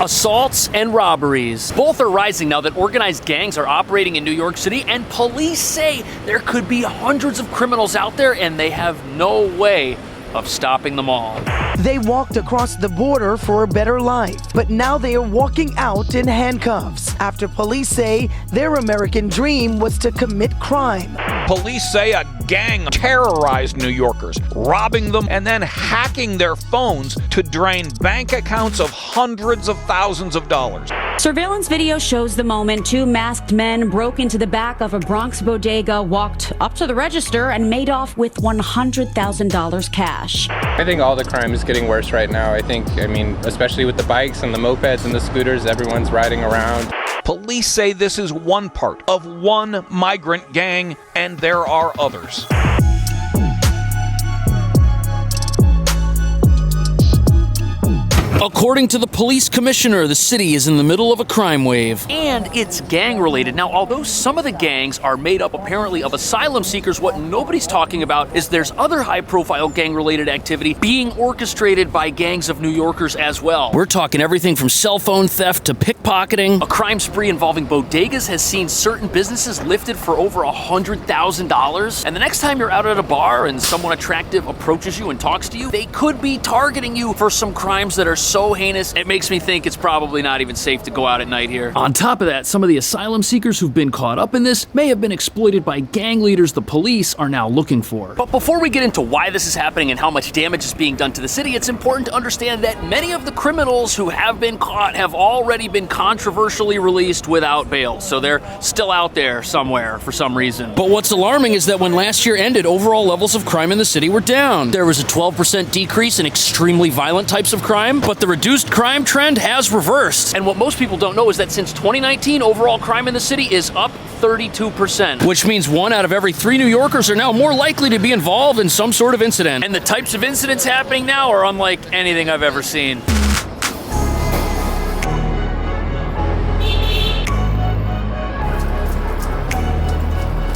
Assaults and robberies. Both are rising now that organized gangs are operating in New York City, and police say there could be hundreds of criminals out there and they have no way of stopping them all. They walked across the border for a better life, but now they are walking out in handcuffs after police say their American dream was to commit crime. Police say a gang terrorized New Yorkers, robbing them and then hacking their phones to drain bank accounts of hundreds of thousands of dollars. Surveillance video shows the moment two masked men broke into the back of a Bronx bodega, walked up to the register, and made off with $100,000 cash. I think all the crime is getting worse right now. I mean, especially with the bikes and the mopeds and the scooters, everyone's riding around. Police say this is one part of one migrant gang, and there are others. According to the police commissioner, the city is in the middle of a crime wave. And it's gang-related. Now, although some of the gangs are made up apparently of asylum seekers, what nobody's talking about is there's other high-profile gang-related activity being orchestrated by gangs of New Yorkers as well. We're talking everything from cell phone theft to pickpocketing. A crime spree involving bodegas has seen certain businesses lifted for over $100,000. And the next time you're out at a bar and someone attractive approaches you and talks to you, they could be targeting you for some crimes that are so heinous, it makes me think it's probably not even safe to go out at night here. On top of that, some of the asylum seekers who've been caught up in this may have been exploited by gang leaders the police are now looking for. But before we get into why this is happening and how much damage is being done to the city, it's important to understand that many of the criminals who have been caught have already been controversially released without bail, so they're still out there somewhere for some reason. But what's alarming is that when last year ended, overall levels of crime in the city were down. There was a 12% decrease in extremely violent types of crime, but the reduced crime trend has reversed. And what most people don't know is that since 2019, overall crime in the city is up 32%, which means 1 out of every 3 New Yorkers are now more likely to be involved in some sort of incident. And the types of incidents happening now are unlike anything I've ever seen.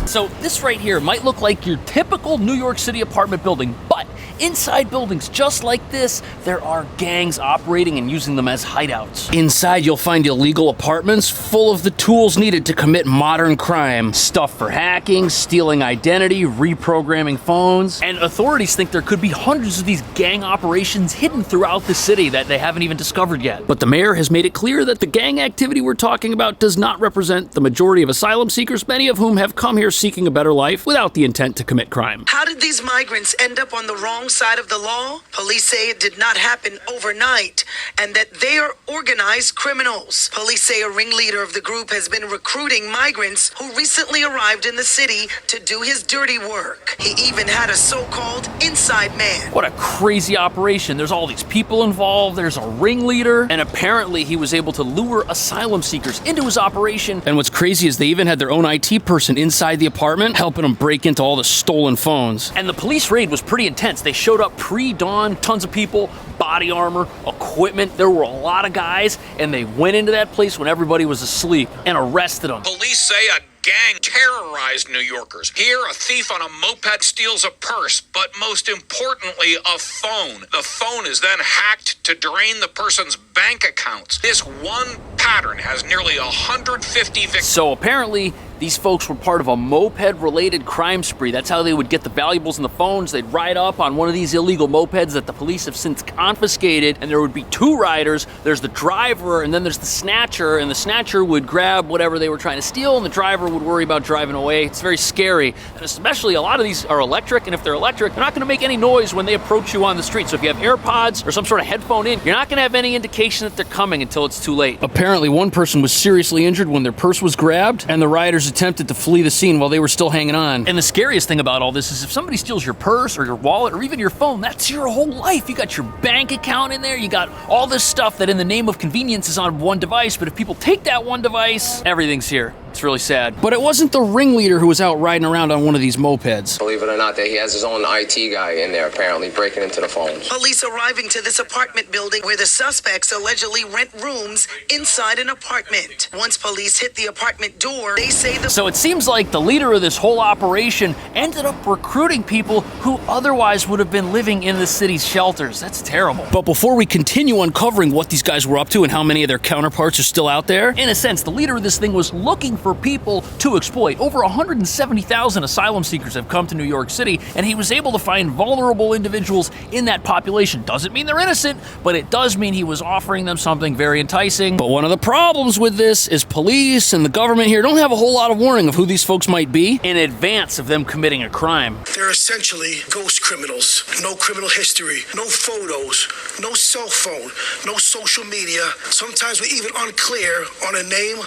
So this right here might look like your typical New York City apartment building, but inside buildings just like this, there are gangs operating and using them as hideouts. Inside, you'll find illegal apartments full of the tools needed to commit modern crime. Stuff for hacking, stealing identity, reprogramming phones. And authorities think there could be hundreds of these gang operations hidden throughout the city that they haven't even discovered yet. But the mayor has made it clear that the gang activity we're talking about does not represent the majority of asylum seekers, many of whom have come here seeking a better life without the intent to commit crime. How did these migrants end up on the wrong side of the law? Police say it did not happen overnight and that they are organized criminals. Police say a ringleader of the group has been recruiting migrants who recently arrived in the city to do his dirty work. He even had a so-called inside man. What a crazy operation. There's all these people involved, there's a ringleader, and apparently he was able to lure asylum seekers into his operation. And what's crazy is they even had their own IT person inside the apartment helping them break into all the stolen phones. And the police raid was pretty intense. They showed up pre-dawn, tons of people, body armor, equipment. There were a lot of guys, and they went into that place when everybody was asleep and arrested them. Police say a gang terrorized New Yorkers. Here, a thief on a moped steals a purse, but most importantly, a phone. The phone is then hacked to drain the person's bank accounts. This one pattern has nearly 150 victims. So apparently, these folks were part of a moped-related crime spree. That's how they would get the valuables and the phones. They'd ride up on one of these illegal mopeds that the police have since confiscated, and there would be 2 riders. There's the driver, and then there's the snatcher, and the snatcher would grab whatever they were trying to steal, and the driver would worry about driving away. It's very scary, and especially a lot of these are electric, and if they're electric, they're not going to make any noise when they approach you on the street. So if you have AirPods or some sort of headphone in, you're not going to have any indication that they're coming until it's too late. Apparently, one person was seriously injured when their purse was grabbed, and the riders attempted to flee the scene while they were still hanging on. And the scariest thing about all this is if somebody steals your purse or your wallet or even your phone, that's your whole life. You got your bank account in there, you got all this stuff that in the name of convenience is on one device, but if people take that one device, everything's here. It's really sad. But it wasn't the ringleader who was out riding around on one of these mopeds. Believe it or not, that he has his own IT guy in there apparently breaking into the phones. Police arriving to this apartment building where the suspects allegedly rent rooms inside an apartment. Once police hit the apartment door, they say the... So it seems like the leader of this whole operation ended up recruiting people who otherwise would have been living in the city's shelters. That's terrible. But before we continue uncovering what these guys were up to and how many of their counterparts are still out there, in a sense, the leader of this thing was looking for people to exploit. Over 170,000 asylum seekers have come to New York City, and he was able to find vulnerable individuals in that population. Doesn't mean they're innocent, but it does mean he was offering them something very enticing. But one of the problems with this is police and the government here don't have a whole lot of warning of who these folks might be in advance of them committing a crime. They're essentially ghost criminals. No criminal history, no photos, no cell phone, no social media. Sometimes we're even unclear on a name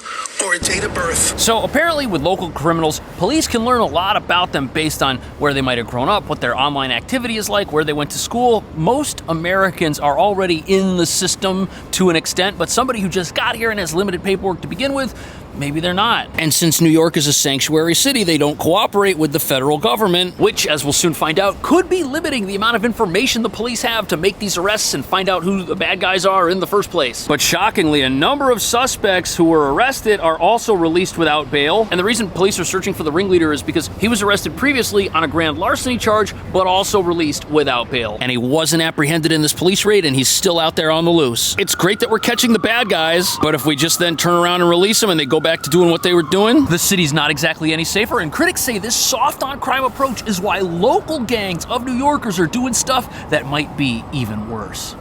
or a date of birth. So apparently with local criminals, police can learn a lot about them based on where they might have grown up, what their online activity is like, where they went to school. Most Americans are already in the system to an extent, but somebody who just got here and has limited paperwork to begin with, maybe they're not. And since New York is a sanctuary city, they don't cooperate with the federal government, which, as we'll soon find out, could be limiting the amount of information the police have to make these arrests and find out who the bad guys are in the first place. But shockingly, a number of suspects who were arrested are also released without bail. And the reason police are searching for the ringleader is because he was arrested previously on a grand larceny charge, but also released without bail. And he wasn't apprehended in this police raid, and he's still out there on the loose. It's great that we're catching the bad guys, but if we just then turn around and release them and they go back to doing what they were doing, the city's not exactly any safer. And critics say this soft on crime approach is why local gangs of New Yorkers are doing stuff that might be even worse.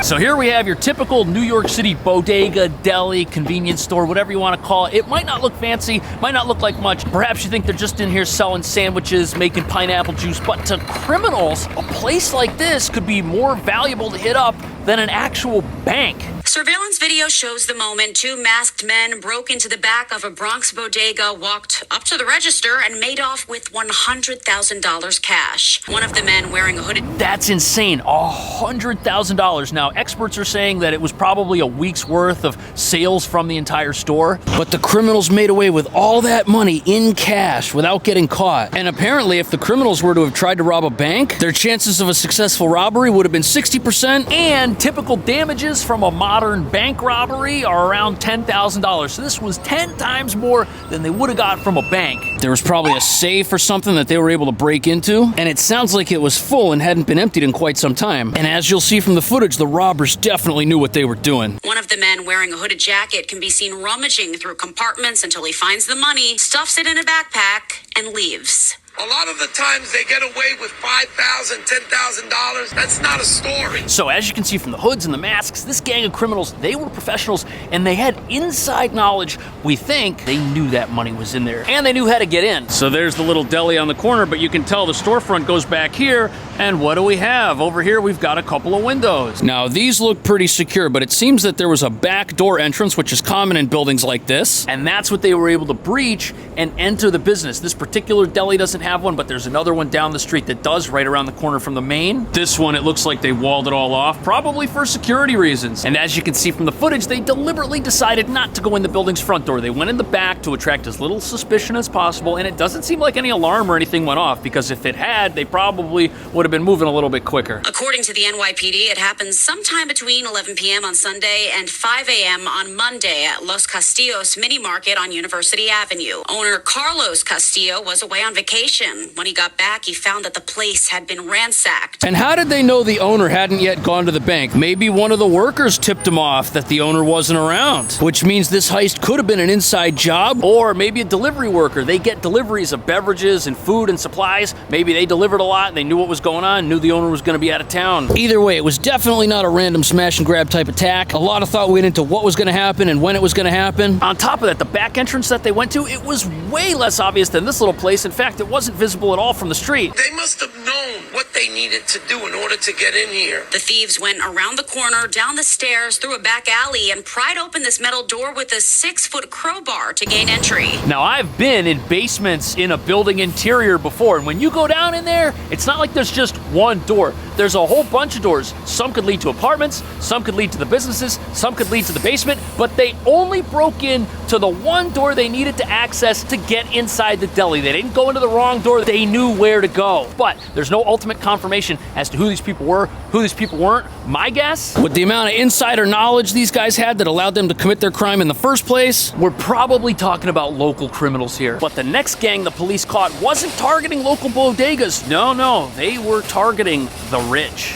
So here we have your typical New York City bodega, deli, convenience store, whatever you want to call it. It might not look fancy, might not look like much. Perhaps you think they're just in here selling sandwiches, making pineapple juice, but to criminals, a place like this could be more valuable to hit up than an actual bank. Surveillance video shows the moment two masked men broke into the back of a Bronx bodega, walked up to the register, and made off with $100,000 cash. One of the men wearing a hooded... That's insane. $100,000. Now, experts are saying that it was probably a week's worth of sales from the entire store, but the criminals made away with all that money in cash without getting caught. And apparently, if the criminals were to have tried to rob a bank, their chances of a successful robbery would have been 60%, and typical damages from a modern bank robbery are around $10,000. So this was 10 times more than they would have got from a bank. There was probably a safe or something that they were able to break into, and it sounds like it was full and hadn't been emptied in quite some time. And as you'll see from the footage, the robbers definitely knew what they were doing. One of the men wearing a hooded jacket can be seen rummaging through compartments until he finds the money, stuffs it in a backpack, and leaves. A lot of the times they get away with $5,000, $10,000. That's not a story. So as you can see from the hoods and the masks, this gang of criminals, they were professionals and they had inside knowledge. We think they knew that money was in there and they knew how to get in. So there's the little deli on the corner, but you can tell the storefront goes back here. And what do we have? Over here, we've got a couple of windows. Now, these look pretty secure, but it seems that there was a back door entrance, which is common in buildings like this. And that's what they were able to breach and enter the business. This particular deli doesn't have one, but there's another one down the street that does, right around the corner from the main. This one, it looks like they walled it all off, probably for security reasons. And as you can see from the footage, they deliberately decided not to go in the building's front door. They went in the back to attract as little suspicion as possible, and it doesn't seem like any alarm or anything went off, because if it had, they probably would have been moving a little bit quicker. According to the NYPD, it happens sometime between 11 p.m. on Sunday and 5 a.m. on Monday at Los Castillos mini market on University Avenue. Owner Carlos Castillo was away on vacation. When he got back, he found that the place had been ransacked. And how did they know the owner hadn't yet gone to the bank? Maybe one of the workers tipped him off that the owner wasn't around, which means this heist could have been an inside job, or maybe a delivery worker. They get deliveries of beverages and food and supplies. Maybe they delivered a lot and they knew what was going on, knew the owner was going to be out of town. Either way, it was definitely not a random smash and grab type attack. A lot of thought went into what was going to happen and when it was going to happen. On top of that, the back entrance that they went to, it was way less obvious than this little place. In fact, it wasn't visible at all from the street. They must have known what they needed to do in order to get in here. The thieves went around the corner, down the stairs, through a back alley, and pried open this metal door with a 6-foot crowbar to gain entry. Now, I've been in basements in a building interior before, and when you go down in there, it's not like there's just one door. There's a whole bunch of doors. Some could lead to apartments, some could lead to the businesses, some could lead to the basement, but they only broke in to the one door they needed to access to get inside the deli. They didn't go into the wrong door. They knew where to go. But there's no ultimate confirmation as to who these people were, who these people weren't. My guess, with the amount of insider knowledge these guys had that allowed them to commit their crime in the first place, we're probably talking about local criminals here. But the next gang the police caught wasn't targeting local bodegas. No, they were targeting the rich.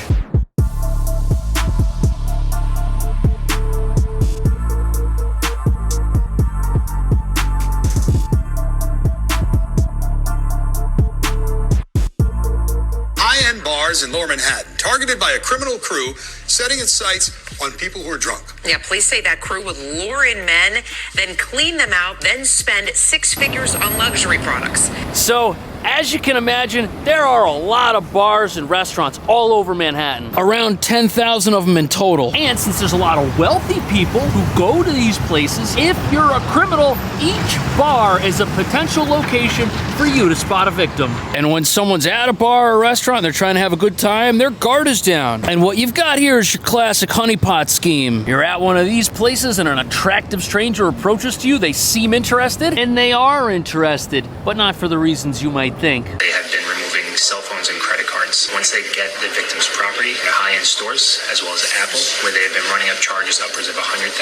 High-end bars in Lower Manhattan, targeted by a criminal crew setting its sights on people who are drunk. Yeah, police say that crew would lure in men, then clean them out, then spend 6 figures on luxury products. So, as you can imagine, there are a lot of bars and restaurants all over Manhattan. Around 10,000 of them in total. And since there's a lot of wealthy people who go to these places, if you're a criminal, each bar is a potential location for you to spot a victim. And when someone's at a bar or restaurant and they're trying to have a good time, their guard is down. And what you've got here is your classic honeypot scheme. You're at one of these places and an attractive stranger approaches to you, they seem interested, and they are interested, but not for the reasons you might think. They have been removing cell phones and credit cards. Once they get the victim's property at high-end stores, as well as Apple, where they have been running up charges upwards of $100,000 to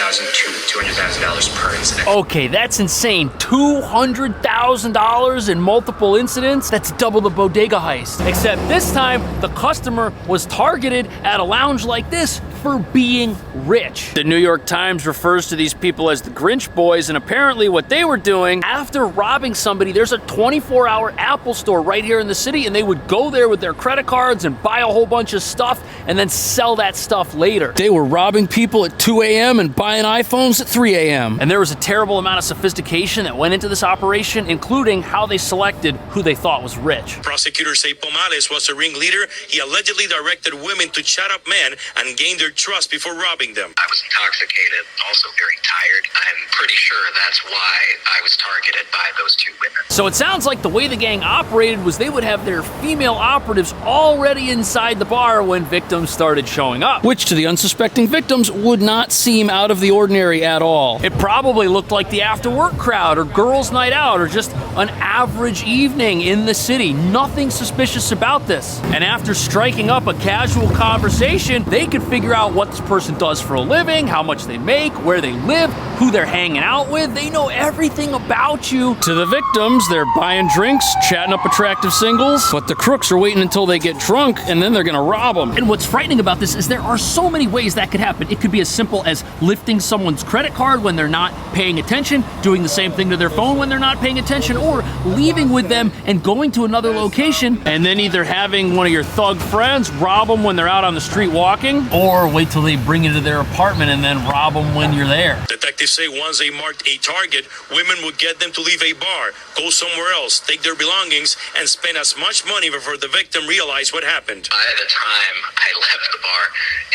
$200,000 per incident. Okay, that's insane. $200,000 in multiple incidents? That's double the bodega heist. Except this time, the customer was targeted at a lounge like this for being rich. The New York Times refers to these people as the Grinch Boys, and apparently what they were doing, after robbing somebody, there's a 24-hour Apple store right here in the city, and they would go there with their credit cards and buy a whole bunch of stuff and then sell that stuff later. They were robbing people at 2 a.m. and buying iPhones at 3 a.m. And there was a terrible amount of sophistication that went into this operation, including how they selected who they thought was rich. Prosecutors say Pomales was a ringleader. He allegedly directed women to chat up men and gain their trust before robbing them. I was intoxicated, also very tired. I'm pretty sure that's why I was targeted by those 2 women. So it sounds like the way the gang operated was they would have their female operatives already inside the bar when victims started showing up. Which to the unsuspecting victims would not seem out of the ordinary at all. It probably looked like the after-work crowd or girls' night out or just an average evening in the city. Nothing suspicious about this. And after striking up a casual conversation, they could figure out what this person does for a living, how much they make, where they live, who they're hanging out with. They know everything about you. To the victims, they're buying drinks, chatting up attractive singles, but the crooks are waiting until they get drunk and then they're gonna rob them. And what's frightening about this is there are so many ways that could happen. It could be as simple as lifting someone's credit card when they're not paying attention, doing the same thing to their phone when they're not paying attention, or leaving with them and going to another location and then either having one of your thug friends rob them when they're out on the street walking, or wait till they bring you to their apartment and then rob them when you're there. Detectives say once they marked a target, women would get them to leave a bar, go somewhere else, take their belongings, and spend as much money before the victim realized what happened. By the time I left the bar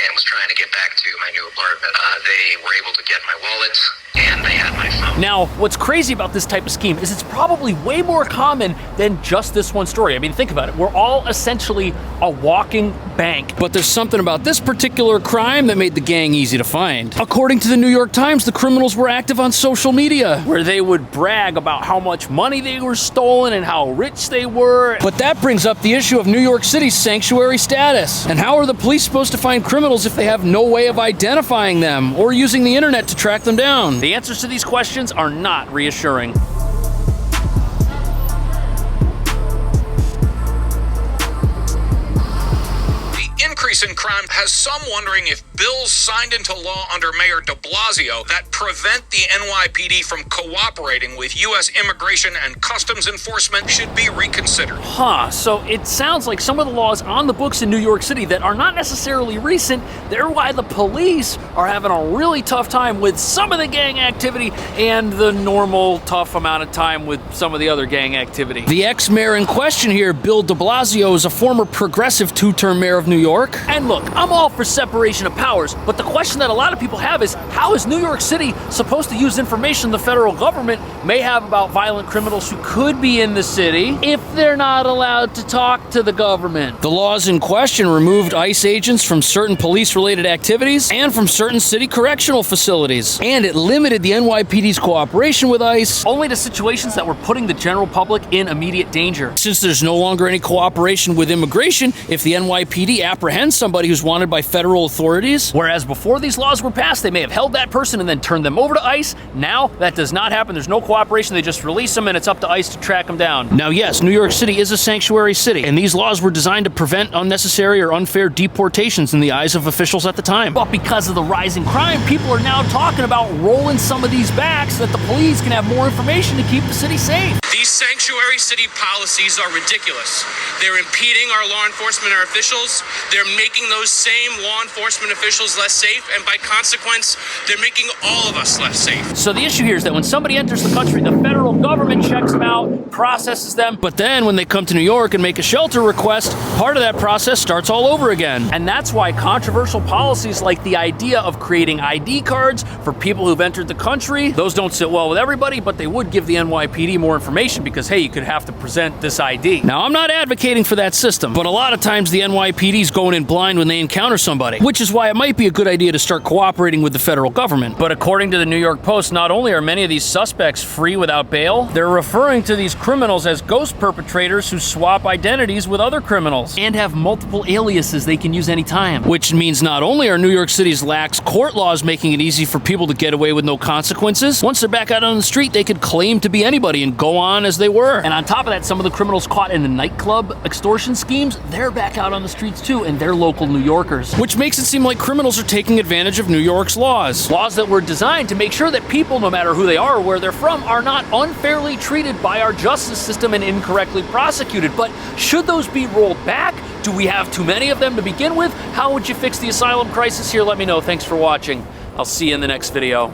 and was trying to get back to my new apartment, they were able to get my wallet and they had my phone. Now, what's crazy about this type of scheme is it's probably way more common than just this one story. I mean, think about it. We're all essentially a walking bank. But there's something about this particular crime that made the gang easy to find. According to the New York Times, the criminals were active on social media, where they would brag about how much money they were stolen and how rich they were. But that brings up the issue of New York City's sanctuary status. And how are the police supposed to find criminals if they have no way of identifying them or using the internet to track them down? The answers to these questions are not reassuring. increase in crime has some wondering if bills signed into law under Mayor de Blasio that prevent the NYPD from cooperating with U.S. Immigration and Customs Enforcement should be reconsidered. Huh, so it sounds like some of the laws on the books in New York City that are not necessarily recent, they're why the police are having a really tough time with some of the gang activity and the normal tough amount of time with some of the other gang activity. The ex-mayor in question here, Bill de Blasio, is a former progressive two-term mayor of New York. And look, I'm all for separation of powers, but the question that a lot of people have is, how is New York City supposed to use information the federal government may have about violent criminals who could be in the city if they're not allowed to talk to the government? The laws in question removed ICE agents from certain police-related activities and from certain city correctional facilities. And it limited the NYPD's cooperation with ICE only to situations that were putting the general public in immediate danger. Since there's no longer any cooperation with immigration, if the NYPD apprehends somebody who's wanted by federal authorities, whereas before these laws were passed, they may have held that person and then turned them over to ICE, now that does not happen. There's no cooperation. They just release them and it's up to ICE to track them down. Now, yes, New York City is a sanctuary city, and these laws were designed to prevent unnecessary or unfair deportations in the eyes of officials at the time. But because of the rising crime, people are now talking about rolling some of these back so that the police can have more information to keep the city safe. These sanctuary city policies are ridiculous. They're impeding our law enforcement, our officials. They're making those same law enforcement officials less safe, and by consequence, they're making all of us less safe. So the issue here is that when somebody enters the country, the federal government checks them out, processes them, but then when they come to New York and make a shelter request, part of that process starts all over again. And that's why controversial policies like the idea of creating ID cards for people who've entered the country, those don't sit well with everybody, but they would give the NYPD more information because, hey, you could have to present this ID. Now, I'm not advocating for that system, but a lot of times the NYPD's going in blind when they encounter somebody, which is why it might be a good idea to start cooperating with the federal government. But according to the New York Post, not only are many of these suspects free without bail, they're referring to these criminals as ghost perpetrators who swap identities with other criminals and have multiple aliases they can use anytime. Which means not only are New York City's lax court laws making it easy for people to get away with no consequences, once they're back out on the street, they could claim to be anybody and go on as they were. And on top of that, some of the criminals caught in the nightclub extortion schemes, they're back out on the streets too, and they're local New Yorkers. Which makes it seem like criminals are taking advantage of New York's laws. Laws that were designed to make sure that people, no matter who they are or where they're from, are not unfairly treated by our justice system and incorrectly prosecuted. But should those be rolled back? Do we have too many of them to begin with? How would you fix the asylum crisis here? Let me know. Thanks for watching. I'll see you in the next video.